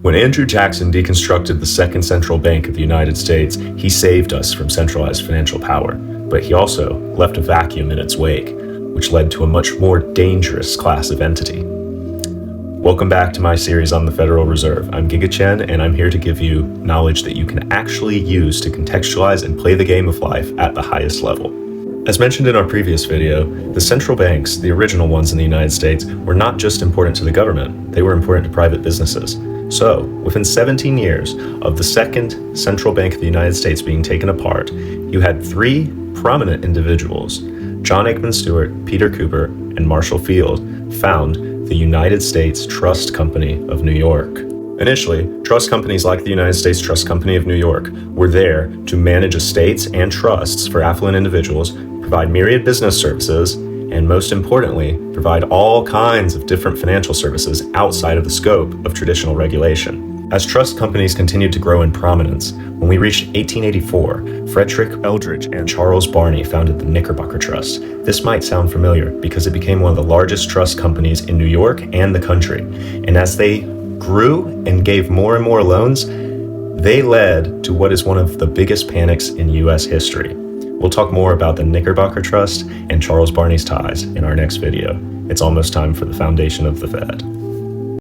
When Andrew Jackson deconstructed the second central bank of the United States, he saved us from centralized financial power, but he also left a vacuum in its wake, which led to a much more dangerous class of entity. Welcome back to my series on the Federal Reserve. I'm Gigaqian, and I'm here to give you knowledge that you can actually use to contextualize and play the game of life at the highest level. As mentioned in our previous video, the central banks, the original ones in the United States, were not just important to the government, they were important to private businesses. So, within 17 years of the second central bank of the United States being taken apart, you had three prominent individuals, John Aikman Stewart, Peter Cooper, and Marshall Field, found the United States Trust Company of New York. Initially, trust companies like the United States Trust Company of New York were there to manage estates and trusts for affluent individuals, provide myriad business services, and most importantly, provide all kinds of different financial services outside of the scope of traditional regulation. As trust companies continued to grow in prominence, when we reached 1884, Frederick Eldridge and Charles Barney founded the Knickerbocker Trust. This might sound familiar because it became one of the largest trust companies in New York and the country. And as they grew and gave more and more loans, they led to what is one of the biggest panics in U.S. history. We'll talk more about the Knickerbocker Trust and Charles Barney's ties in our next video. It's almost time for the foundation of the Fed.